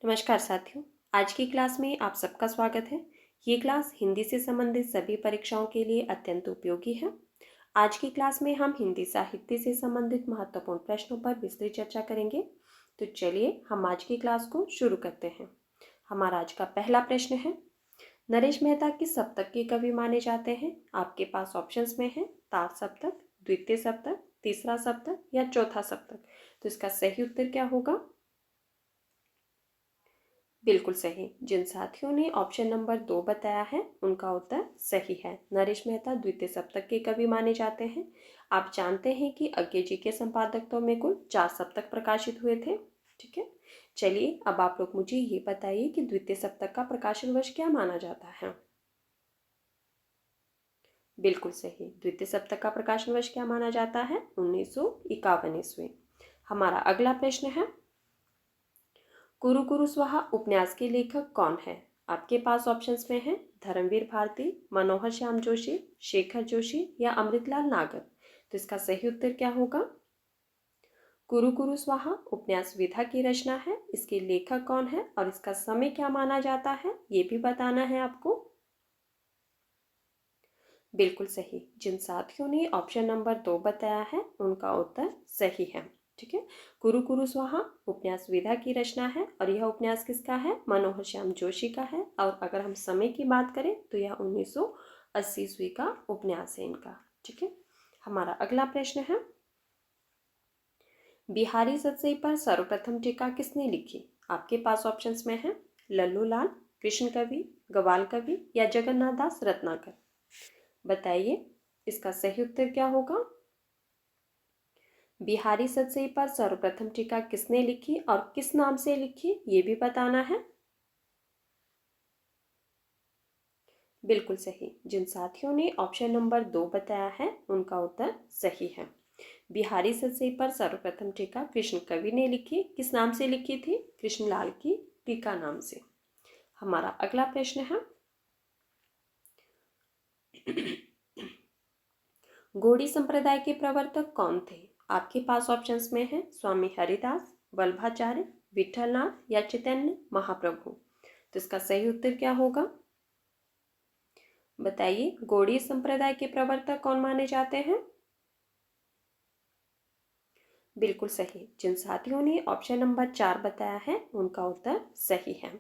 नमस्कार साथियों, आज की क्लास में आप सबका स्वागत है। ये क्लास हिंदी से संबंधित सभी परीक्षाओं के लिए अत्यंत उपयोगी है। आज की क्लास में हम हिंदी साहित्य से संबंधित महत्वपूर्ण प्रश्नों पर विस्तृत चर्चा करेंगे। तो चलिए हम आज की क्लास को शुरू करते हैं। हमारा आज का पहला प्रश्न है, नरेश मेहता किस सप्तक के कवि माने जाते हैं? आपके पास ऑप्शंस में है तार सप्तक, द्वितीय सप्तक, तीसरा सप्तक या चौथा सप्तक। तो इसका सही उत्तर क्या होगा? बिल्कुल सही। जिन साथियों ने ऑप्शन नंबर 2 बताया है उनका उत्तर सही है। नरेश मेहता द्वितीय सप्तक के कवि माने जाते हैं। आप जानते हैं कि अज्ञे जी के संपादकत्व में कुल 4 सप्तक प्रकाशित हुए थे। ठीक है, चलिए अब आप लोग मुझे ये बताइए कि द्वितीय सप्तक का प्रकाशन वर्ष क्या माना जाता है? बिल्कुल सही। द्वितीय सप्तक का प्रकाशन वर्ष क्या माना जाता है? 1951 ईस्वी। हमारा अगला प्रश्न है, कुरु कुरु स्वाहा उपन्यास के लेखक कौन है? आपके पास ऑप्शंस में है धर्मवीर भारती, मनोहर श्याम जोशी, शेखर जोशी या अमृतलाल नागर। तो इसका सही उत्तर क्या होगा? कुरु कुरु स्वाहा उपन्यास विधा की रचना है। इसके लेखक कौन है और इसका समय क्या माना जाता है, ये भी बताना है आपको। बिल्कुल सही। जिन साथियों ने ऑप्शन नंबर 2 बताया है उनका उत्तर सही है। ठीक है, कुरु कुरु स्वाहा उपन्यास विधा की रचना है और यह उपन्यास किसका है? मनोहर श्याम जोशी का है। और अगर हम समय की बात करें तो यह 1980 ईस्वी का उपन्यास है इनका। ठीक है, हमारा अगला प्रश्न है, बिहारी सतसई पर सर्वप्रथम टीका किसने लिखी? आपके पास ऑप्शंस में है लल्लू लाल, कृष्ण कवि, ग्वाल कवि या जगन्नाथ दास रत्नाकर। बताइए इसका सही उत्तर क्या होगा? बिहारी सतसई पर सर्वप्रथम टीका किसने लिखी और किस नाम से लिखी, ये भी बताना है। बिल्कुल सही। जिन साथियों ने ऑप्शन नंबर 2 बताया है उनका उत्तर सही है। बिहारी सतसई पर सर्वप्रथम टीका कृष्ण कवि ने लिखी। किस नाम से लिखी थी? कृष्णलाल की टीका नाम से। हमारा अगला प्रश्न है, गौड़ी संप्रदाय के प्रवर्तक कौन थे? आपके पास ऑप्शंस में है स्वामी हरिदास, वल्लभाचार्य, विठलनाथ या चैतन्य महाप्रभु। तो इसका सही उत्तर क्या होगा? बताइए गौड़ी संप्रदाय के प्रवर्तक कौन माने जाते हैं? बिल्कुल सही। जिन साथियों ने ऑप्शन नंबर 4 बताया है उनका उत्तर सही है।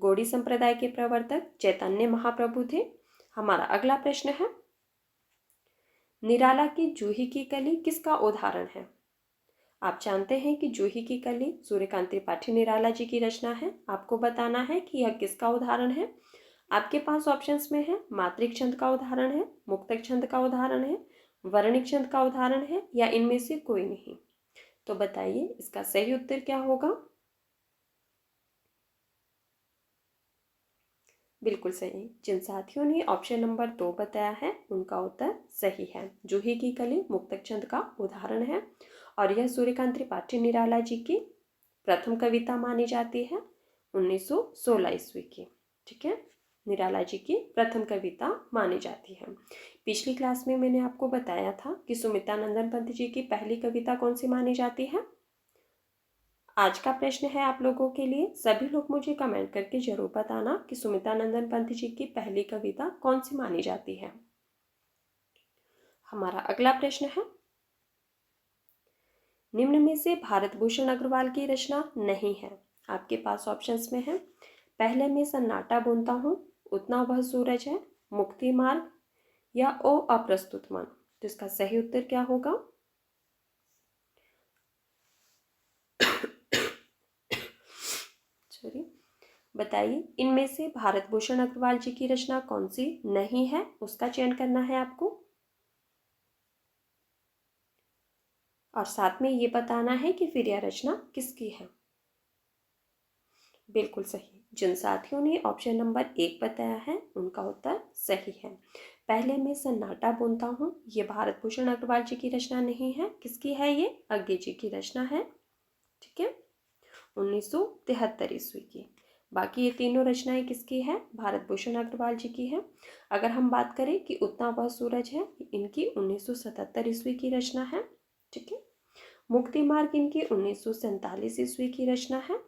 गौड़ी संप्रदाय के प्रवर्तक चैतन्य महाप्रभु थे। हमारा अगला प्रश्न है, निराला की जूही की कली किसका उदाहरण है? आप जानते हैं कि जूही की कली सूर्यकांत त्रिपाठी निराला जी की रचना है। आपको बताना है कि यह किसका उदाहरण है। आपके पास ऑप्शंस में है मात्रिक छंद का उदाहरण है, मुक्तक छंद का उदाहरण है, वर्णिक छंद का उदाहरण है या इनमें से कोई नहीं। तो बताइए इसका सही उत्तर क्या होगा? बिल्कुल सही। जिन साथियों ने ऑप्शन नंबर 2 बताया है उनका उत्तर सही है। जूही की कली मुक्तक छंद का उदाहरण है और यह सूर्यकांत त्रिपाठी निराला जी की प्रथम कविता मानी जाती है 1916 ईस्वी की। ठीक है, निराला जी की प्रथम कविता मानी जाती है। पिछली क्लास में मैंने आपको बताया था कि सुमित्रानंदन पंत जी की पहली कविता कौन सी मानी जाती है। आज का प्रश्न है आप लोगों के लिए, सभी लोग मुझे कमेंट करके जरूर बताना कि सुमित्रानंदन पंत जी की पहली कविता कौन सी मानी जाती है। हमारा अगला प्रश्न है, निम्न में से भारत भूषण अग्रवाल की रचना नहीं है। आपके पास ऑप्शंस में है पहले मैं सन्नाटा बुनता हूँ, उतना वह सूरज है, मुक्ति मार्ग या ओ अप्रस्तुत मन। तो इसका सही उत्तर क्या होगा? सॉरी, बताइए इनमें से भारत भूषण अग्रवाल जी की रचना कौन सी नहीं है, उसका चयन करना है आपको और साथ में ये बताना है कि फिर यह रचना किसकी है। बिल्कुल सही। जिन साथियों ने ऑप्शन नंबर 1 बताया है उनका उत्तर सही है। पहले मैं सन्नाटा बुनता हूँ, ये भारत भूषण अग्रवाल जी की रचना नहीं है। किसकी है ये? अज्ञे जी की रचना है। ठीक है, 1973 ईस्वी की। बाकी ये तीनों रचनाएं किसकी है? भारत भूषण अग्रवाल जी की है। अगर हम बात करें कि उतना वह सूरज है, इनकी 1977 ईस्वी की रचना है। ठीक है, मुक्ति मार्ग इनकी 1947 ईस्वी की रचना है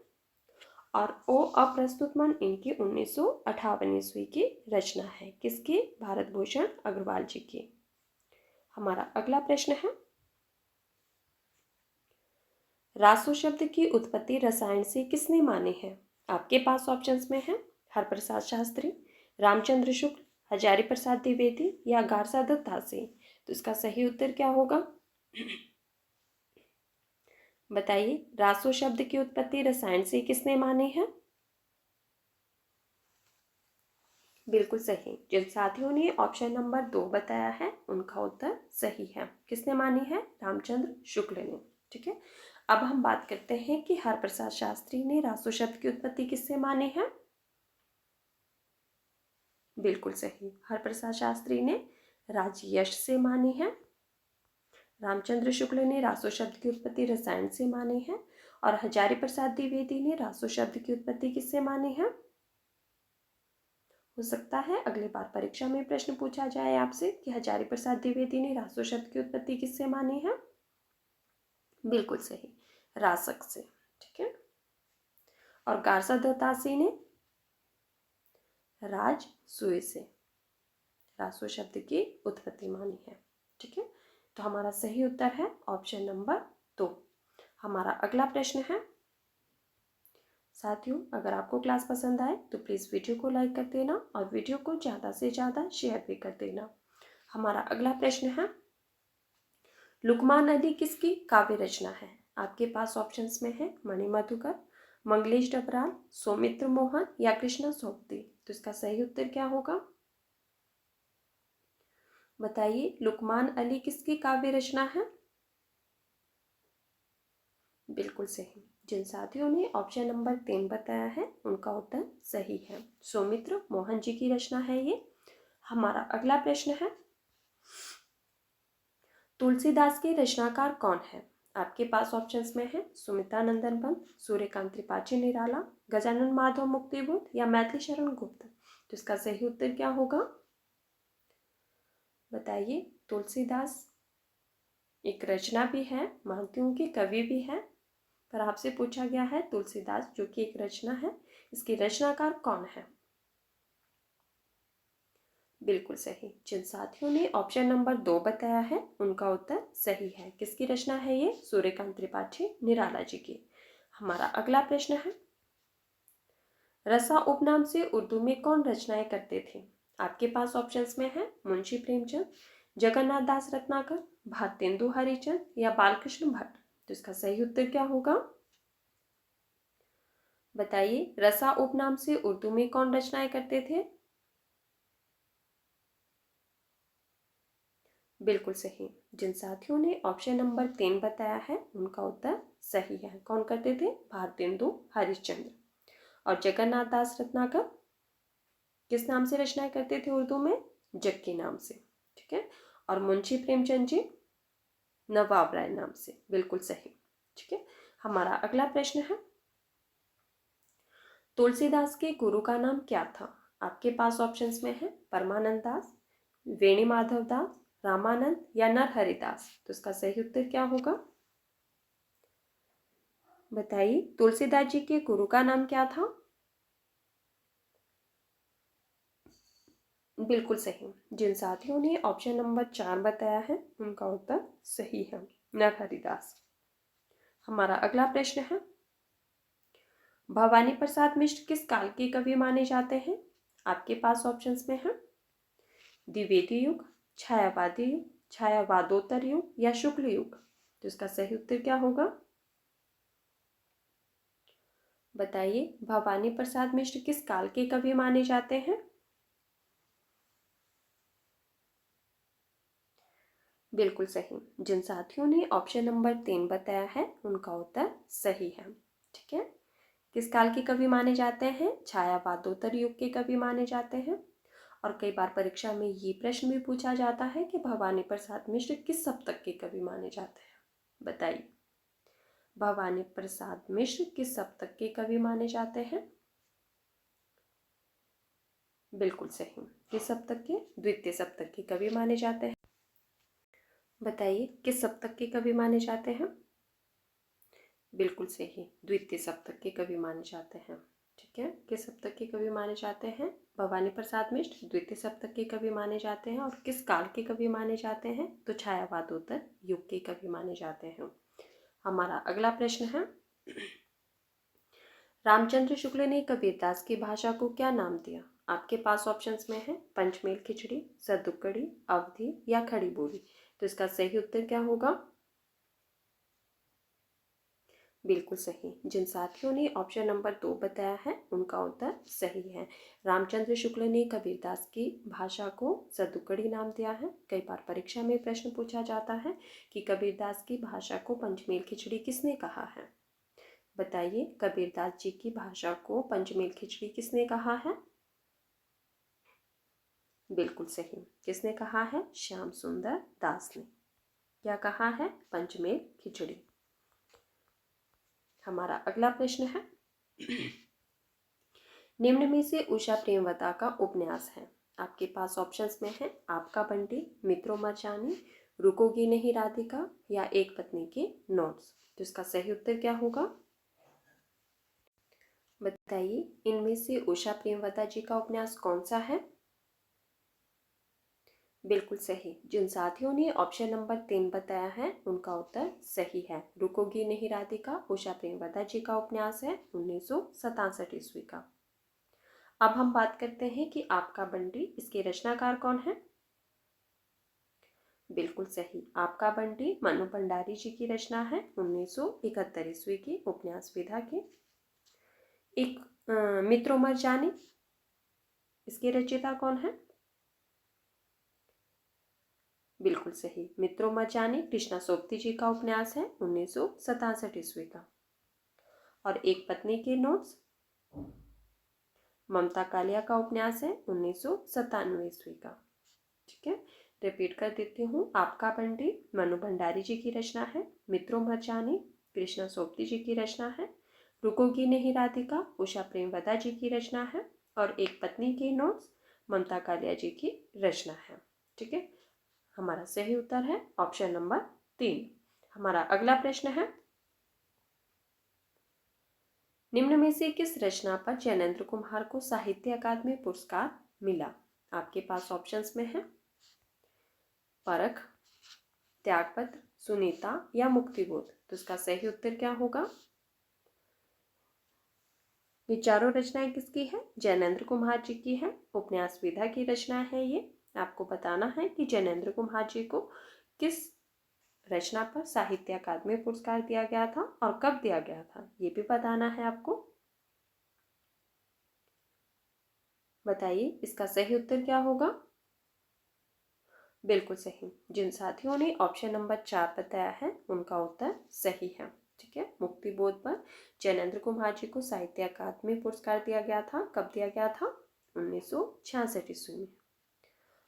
और ओ अप्रस्तुत मन इनकी 1958 ईस्वी की रचना है। किसकी? भारत भूषण अग्रवाल जी की। हमारा अगला प्रश्न है, रासो शब्द की उत्पत्ति रसायन से किसने मानी है? आपके पास ऑप्शंस में है हरप्रसाद शास्त्री, रामचंद्र शुक्ल, हजारी प्रसाद द्विवेदी या गारसा दत्त दासी। तो इसका सही उत्तर क्या होगा? बताइए, रासो शब्द की उत्पत्ति रसायन से किसने मानी है? बिल्कुल सही। जिन साथियों ने ऑप्शन नंबर 2 बताया है उनका उत्तर सही है। किसने मानी है? रामचंद्र शुक्ल ने। ठीक है, अब हम बात करते हैं कि हरप्रसाद शास्त्री ने रासो शब्द की उत्पत्ति किससे मानी है? बिल्कुल सही, हरप्रसाद शास्त्री ने राजयश से मानी है। रामचंद्र शुक्ल ने रासो शब्द की उत्पत्ति रसायन से मानी है और हजारी प्रसाद द्विवेदी ने रासो शब्द की उत्पत्ति किससे मानी है? हो सकता है अगली बार परीक्षा में प्रश्न पूछा जाए आपसे कि हजारी प्रसाद द्विवेदी ने रासो शब्द की उत्पत्ति किससे मानी है? बिल्कुल सही, रासक से। ठीक है, और गारसा दत्तासी ने राजसूय से रासो शब्द की उत्पत्ति मानी है। ठीक है, तो हमारा सही उत्तर है ऑप्शन नंबर 2। हमारा अगला प्रश्न है, साथियों अगर आपको क्लास पसंद आए तो प्लीज़ वीडियो को लाइक कर देना और वीडियो को ज़्यादा से ज़्यादा शेयर भी कर देना। हमारा अगला प्रश्न है, लुकमान अली किसकी काव्य रचना है? आपके पास ऑप्शंस में है मणि मधुकर, मंगलेश डबराल, सौमित्र मोहन या कृष्णा सोबती। तो इसका सही उत्तर क्या होगा? बताइए, लुकमान अली किसकी काव्य रचना है? बिल्कुल सही। जिन साथियों ने ऑप्शन नंबर 3 बताया है उनका उत्तर सही है, सौमित्र मोहन जी की रचना है ये। हमारा अगला प्रश्न है, तुलसीदास के रचनाकार कौन है? आपके पास ऑप्शंस में है सुमित्रा नंदन पंत, सूर्यकांत त्रिपाठी निराला, गजानन माधव मुक्तिबोध या मैथिली शरण गुप्त। तो इसका सही उत्तर क्या होगा? बताइए, तुलसीदास एक रचना भी है, मानती हूँ कि कवि भी है, पर आपसे पूछा गया है तुलसीदास जो कि एक रचना है, इसकी रचनाकार कौन है? बिल्कुल सही। जिन साथियों ने ऑप्शन नंबर 2 बताया है उनका उत्तर सही है। किसकी रचना है ये? सूर्यकांत त्रिपाठी निराला जी की। हमारा अगला प्रश्न है, रसा उपनाम से उर्दू में कौन रचनाएं करते थे? आपके पास ऑप्शंस में है मुंशी प्रेमचंद, जगन्नाथ दास रत्नाकर, भारतेंदु हरिचंद या बालकृष्ण भट्ट। तो इसका सही उत्तर क्या होगा? बताइए, रसा उपनाम से उर्दू में कौन रचनाएं करते थे? बिल्कुल सही। जिन साथियों ने ऑप्शन नंबर 3 बताया है उनका उत्तर सही है। कौन करते थे? भारतेंदु हरिश्चंद्र। और जगन्नाथ दास रत्नाकर किस नाम से रचनाएं करते थे उर्दू में? जग के नाम से। ठीक है, और मुंशी प्रेमचंद जी नवाब राय नाम से। बिल्कुल सही। ठीक है, हमारा अगला प्रश्न है, तुलसीदास के गुरु का नाम क्या था? आपके पास ऑप्शंस में है परमानंद दास, वेणी माधव दास, रामानंद या नरहरि दास। तो इसका सही उत्तर क्या होगा? बताइए, तुलसीदास जी के गुरु का नाम क्या था? बिल्कुल सही। जिन साथियों ने ऑप्शन नंबर 4 बताया है उनका उत्तर सही है, नरहरि दास। हमारा अगला प्रश्न है, भवानी प्रसाद मिश्र किस काल के कवि माने जाते हैं? आपके पास ऑप्शंस में है द्विवेदी युग, छायावादी युग, छायावादोत्तर युग या शुक्ल युग। तो इसका सही उत्तर क्या होगा? बताइए, भवानी प्रसाद मिश्र किस काल के कवि माने जाते हैं? बिल्कुल सही। जिन साथियों ने ऑप्शन नंबर 3 बताया है उनका उत्तर सही है। ठीक है, किस काल के कवि माने जाते हैं? छायावादोत्तर युग के कवि माने जाते हैं। और कई बार परीक्षा में ये प्रश्न भी पूछा जाता है कि भवानी प्रसाद मिश्र किस सप्तक के कवि माने जाते हैं? बताइए, भवानी प्रसाद मिश्र किस सप्तक के कवि माने जाते हैं? बिल्कुल सही। किस सप्तक के? द्वितीय सप्तक के कवि माने जाते हैं। बताइए, किस सप्तक के कवि माने जाते हैं? बिल्कुल सही, द्वितीय सप्तक के कवि माने जाते हैं। ठीक है, किस सप्तक के कवि माने जाते हैं? भवानी प्रसाद मिश्र द्वितीय सप्तक के कवि माने जाते हैं। और किस काल के कवि माने जाते हैं? तो छायावादोत्तर युग के कवि माने जाते हैं। हमारा अगला प्रश्न है, रामचंद्र शुक्ल ने कबीरदास की भाषा को क्या नाम दिया? आपके पास ऑप्शंस में है पंचमेल खिचड़ी, सदुकड़ी, अवधी या खड़ी बोली। तो इसका सही उत्तर क्या होगा? बिल्कुल सही, जिन साथियों ने ऑप्शन नंबर 2 बताया है उनका उत्तर सही है। रामचंद्र शुक्ल ने कबीरदास की भाषा को सदुकड़ी नाम दिया है। कई बार परीक्षा में प्रश्न पूछा जाता है कि कबीरदास की भाषा को पंचमेल खिचड़ी किसने कहा है? बताइए, कबीरदास जी की भाषा को पंचमेल खिचड़ी किसने कहा है? बिल्कुल सही, किसने कहा है? श्याम सुंदर दास ने। क्या कहा है? पंचमेल खिचड़ी। हमारा अगला प्रश्न है, निम्न में से उषा प्रेमवता का उपन्यास है। आपके पास ऑप्शंस में है आपका बंटी, मित्रों मचानी, रुकोगी नहीं राधिका या एक पत्नी के नोट्स। तो इसका सही उत्तर क्या होगा? बताइए, इनमें से उषा प्रेमवता जी का उपन्यास कौन सा है? बिल्कुल सही, जिन साथियों ने ऑप्शन नंबर 3 बताया है उनका उत्तर सही है। रुकोगी नहीं राधिका उषा प्रेमवता जी का उपन्यास है 1967 ईस्वी का। अब हम बात करते हैं कि आपका बंटी, इसके रचनाकार कौन है? बिल्कुल सही, आपका बंटी मनु भंडारी जी की रचना है 1971 ईस्वी की उपन्यास विधा के। एक मित्रों मर जाने, इसके रचयिता कौन है? बिल्कुल सही, मित्रों मर जाने कृष्णा सोबती जी का उपन्यास है 1967 ईस्वी का। और एक पत्नी के नोट्स ममता कालिया का उपन्यास है 1997 ईस्वी का। ठीक है, रिपीट कर देती हूँ, आपका बंटी मनु भंडारी जी की रचना है, मित्रों मर जाने कृष्णा सोबती जी की रचना है, रुकोगी नहीं राधिका उषा प्रेमवदा जी की रचना है, और एक पत्नी के नोट्स ममता कालिया जी की रचना है। ठीक है, हमारा सही उत्तर है ऑप्शन नंबर 3। हमारा अगला प्रश्न है, निम्न में से किस रचना पर जैनेन्द्र कुमार को साहित्य अकादमी पुरस्कार मिला? आपके पास ऑप्शंस में है परख, त्यागपत्र, सुनीता या मुक्तिबोध। तो इसका सही उत्तर क्या होगा? ये चारों रचनाएं किसकी है? जैनेन्द्र कुमार जी की है, उपन्यास विधा की रचना है ये। आपको बताना है कि जैनेन्द्र कुमार जी को किस रचना पर साहित्य अकादमी पुरस्कार दिया गया था और कब दिया गया था, ये भी बताना है आपको। बताइए, इसका सही उत्तर क्या होगा? बिल्कुल सही, जिन साथियों ने ऑप्शन नंबर 4 बताया है उनका उत्तर सही है। ठीक है, मुक्तिबोध पर जैनेन्द्र कुमार जी को साहित्य अकादमी पुरस्कार दिया गया था। कब दिया गया था? 1966 ईस्वी में।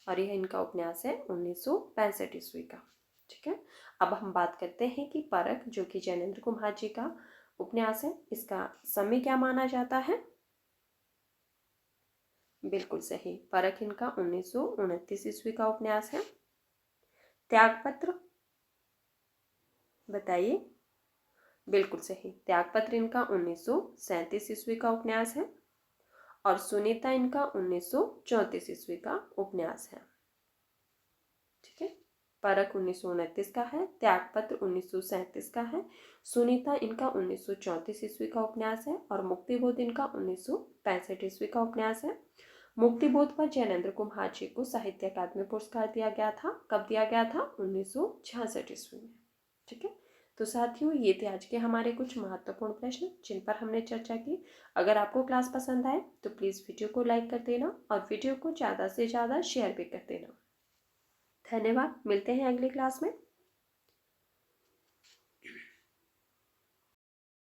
और यह इनका उपन्यास है 1965 ईस्वी का। ठीक है, अब हम बात करते हैं कि परख, जो कि जैनेन्द्र कुमार जी का उपन्यास है, इसका समय क्या माना जाता है? बिल्कुल सही, परख इनका 1929 ईस्वी का उपन्यास है। त्यागपत्र, बताइए। बिल्कुल सही, त्यागपत्र इनका 1937 ईस्वी का उपन्यास है। और सुनीता इनका 1934 ईस्वी का उपन्यास है। ठीक है, परख 1929 का है, त्यागपत्र 1937 का है, सुनीता इनका 1934 ईस्वी का उपन्यास है, और मुक्तिबोध इनका 1965 ईस्वी का उपन्यास है। मुक्तिबोध पर जैनेन्द्र कुमार जी को साहित्य अकादमी पुरस्कार दिया गया था। कब दिया गया था? 1966 ईस्वी में। ठीक है, तो साथियों, ये थे आज के हमारे कुछ महत्वपूर्ण प्रश्न जिन पर हमने चर्चा की। अगर आपको क्लास पसंद आए तो प्लीज़ वीडियो को लाइक कर देना और वीडियो को ज़्यादा से ज़्यादा शेयर भी कर देना। धन्यवाद, मिलते हैं अगली क्लास में।